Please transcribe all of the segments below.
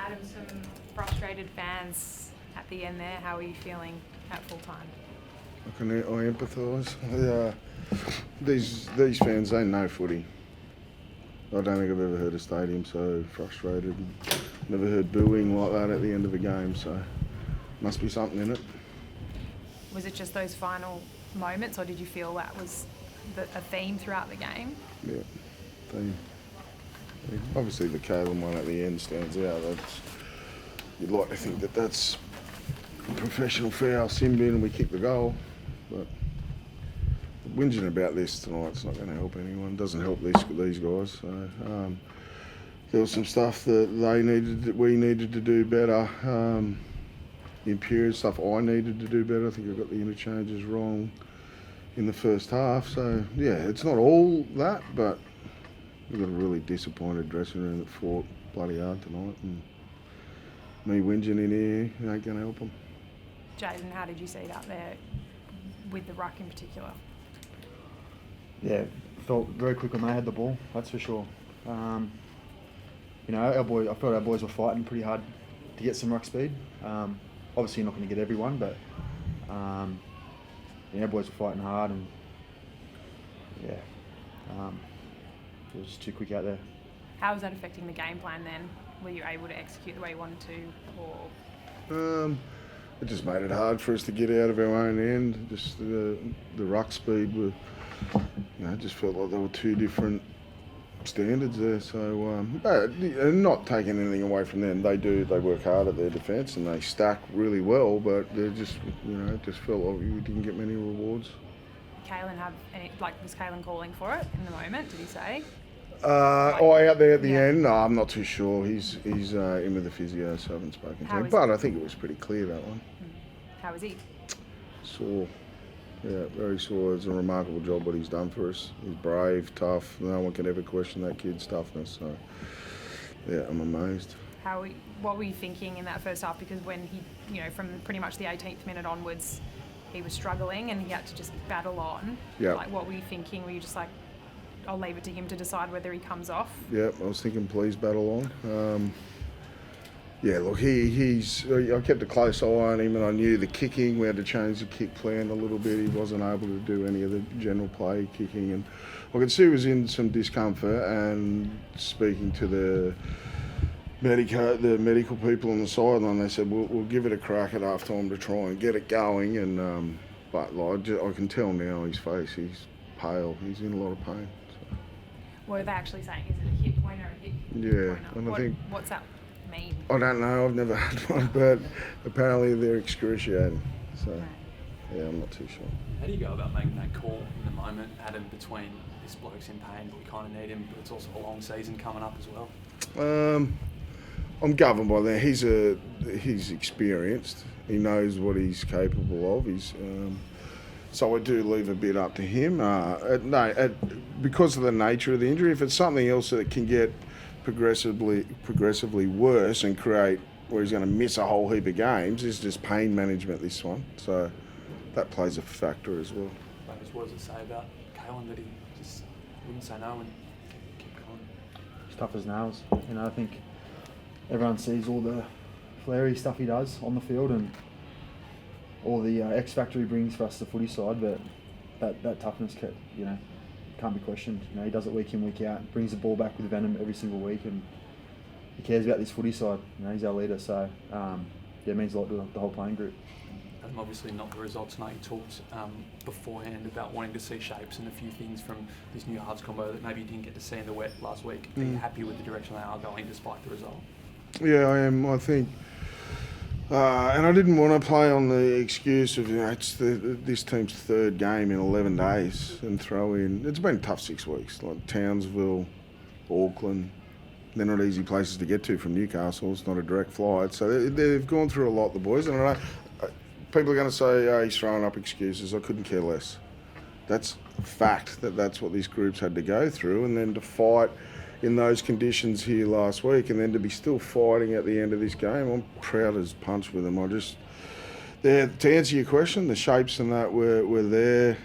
Adam, some frustrated fans at the end there. How are you feeling at full time? I empathise. These fans, they know footy. I don't think I've ever heard a stadium so frustrated. Never heard booing like that at the end of a game, so must be something in it. Was it just those final moments, or did you feel that was a theme throughout the game? Yeah, theme. Obviously the Kalen one at the end stands out. You'd like to think that that's a professional foul, sin bin, and we kick the goal. But whinging about this tonight's not going to help anyone. It doesn't help these guys. So there was some stuff that we needed to do better. In period stuff I needed to do better. I think I got the interchanges wrong in the first half. So yeah, it's not all that, but we've got a really disappointed dressing room that fought bloody hard tonight, and me whinging in here ain't going to help them. Jayden, how did you see it out there with the ruck in particular? Yeah, felt very quick when they had the ball, that's for sure. I felt our boys were fighting pretty hard to get some ruck speed. Obviously you're not going to get everyone, but our boys were fighting hard, and it was just too quick out there. How was that affecting the game plan then? Were you able to execute the way you wanted to, or...? It just made it hard for us to get out of our own end. Just the ruck speed were, just felt like there were two different standards there. So, not taking anything away from them. They work hard at their defence and they stack really well. But they just, it just felt like we didn't get many rewards. Kalen was Kalen calling for it in the moment? Did he say? Out there at the end? No, I'm not too sure. He's in with the physio, so I haven't spoken to him. But I think it was pretty clear, that one. How is he? Sore. Yeah, very sore. It's a remarkable job what he's done for us. He's brave, tough. No one can ever question that kid's toughness. So, yeah, I'm amazed. What were you thinking in that first half? Because when he, from pretty much the 18th minute onwards, he was struggling and he had to just battle on. Yeah. What were you thinking? Were you just like, I'll leave it to him to decide whether he comes off? Yeah, I was thinking please battle on. I kept a close eye on him, and I knew the kicking, we had to change the kick plan a little bit. He wasn't able to do any of the general play kicking, and I could see he was in some discomfort, and speaking to the medical people on the sideline, they said, we'll give it a crack at half time to try and get it going, and but I can tell now on his face, he's pale, he's in a lot of pain. So. What are they actually saying? Is it a hip pointer or a hip pointer? And I think... What's that mean? I don't know, I've never had one, but apparently they're excruciating. So, yeah, I'm not too sure. How do you go about making that call in the moment, Adam, between this bloke's in pain, but we kind of need him, but it's also a long season coming up as well? I'm governed by that. He's experienced. He knows what he's capable of. So I do leave a bit up to him. Because of the nature of the injury, if it's something else that can get progressively worse and create where he's going to miss a whole heap of games, it's just pain management, this one. So that plays a factor as well. What does it say about Kalen that he just wouldn't say no and keep going? He's tough as nails. I think everyone sees all the flary stuff he does on the field and all the X factor he brings for us, the footy side, but that toughness, can't be questioned. He does it week in, week out, brings the ball back with venom every single week, and he cares about this footy side. He's our leader, so it means a lot to the whole playing group. Obviously not the results tonight. You talked beforehand about wanting to see shapes and a few things from this new halves combo that maybe you didn't get to see in the wet last week. Are you happy with the direction they are going despite the result? Yeah, I am. I think, and I didn't want to play on the excuse of it's this team's third game in 11 days and throw in. It's been a tough 6 weeks, like Townsville, Auckland. They're not easy places to get to from Newcastle. It's not a direct flight, so they've gone through a lot, the boys. And I know people are going to say, he's throwing up excuses. I couldn't care less. That's a fact that's what these groups had to go through, and then to fight in those conditions here last week, and then to be still fighting at the end of this game, I'm proud as punch with them. To answer your question, the shapes and that were there.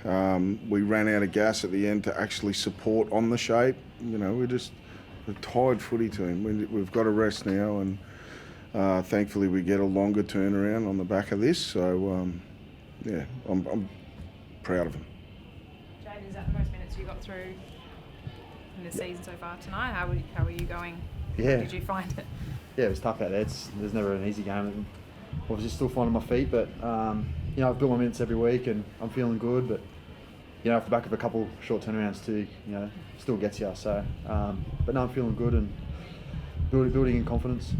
We ran out of gas at the end to actually support on the shape. We're tired footy team. We've got to rest now, and Thankfully, we get a longer turnaround on the back of this. So, yeah, I'm proud of him. Jayden, is that the most minutes you got through in the season so far tonight? How were you going? Yeah. How did you find it? Yeah, it was tough out there. There's never an easy game. I was just still finding my feet, but I've built my minutes every week and I'm feeling good. But off the back of a couple short turnarounds too, still gets you. So, but no, I'm feeling good and building in confidence.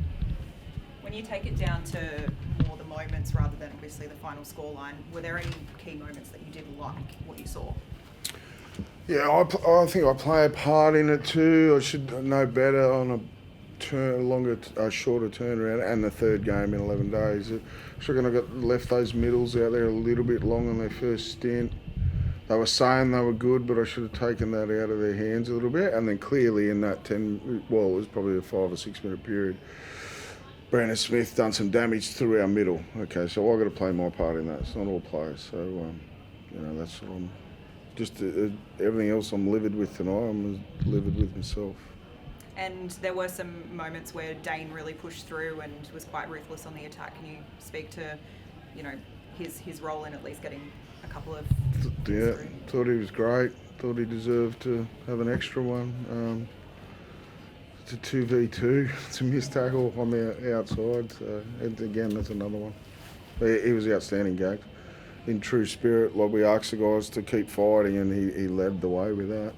When you take it down to more the moments rather than obviously the final scoreline, were there any key moments that you did like what you saw? Yeah, I think I play a part in it too. I should know better on a shorter turnaround, and the third game in 11 days. I reckon I got left those middles out there a little bit long on their first stint. They were saying they were good, but I should have taken that out of their hands a little bit. And then clearly in that it was probably a 5 or 6 minute period, Brandon Smith done some damage through our middle. Okay, so I've got to play my part in that. It's not all players. So, that's what I'm... Just everything else I'm livid with tonight, I'm livid with myself. And there were some moments where Dane really pushed through and was quite ruthless on the attack. Can you speak to, his role in at least getting a couple of... Yeah, thought he was great. Thought he deserved to have an extra one. It's a 2v2. It's a missed tackle on the outside. So, and again, that's another one. But he was outstanding, Gags. In true spirit, like we asked the guys to keep fighting, and he led the way with that.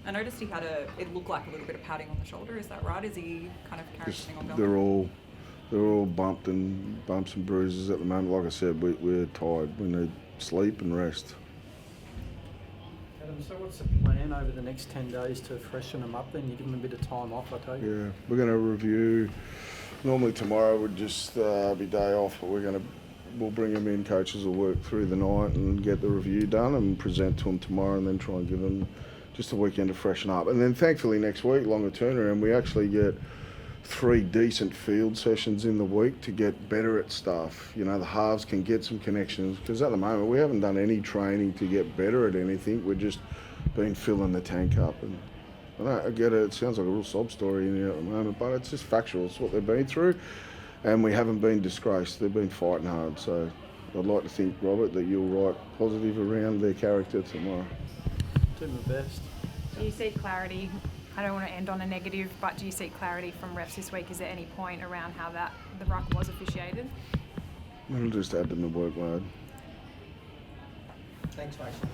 I noticed he had it looked like a little bit of padding on the shoulder. Is that right? Is he kind of carrying something ongoing? They're all bumps and bruises at the moment. Like I said, we're tired. We need sleep and rest. Adam, so what's the plan over the next 10 days to freshen them up then? You give them a bit of time off, I take it? Yeah, we're going to review. Normally tomorrow would just be day off, but we'll bring them in. Coaches will work through the night and get the review done and present to them tomorrow, and then try and give them just a weekend to freshen up. And then thankfully next week, longer turnaround, we actually get 3 decent field sessions in the week to get better at stuff. The halves can get some connections, because at the moment we haven't done any training to get better at anything. We're just been filling the tank up. And I get it, it sounds like a real sob story in here at the moment, but it's just factual. It's what they've been through, and we haven't been disgraced. They've been fighting hard. So I'd like to think, Robert, that you'll write positive around their character tomorrow. Do my best. Do you see clarity? I don't want to end on a negative, but do you see clarity from refs this week? Is there any point around how the ruck was officiated? It'll just add to my workload. Thanks, Mason.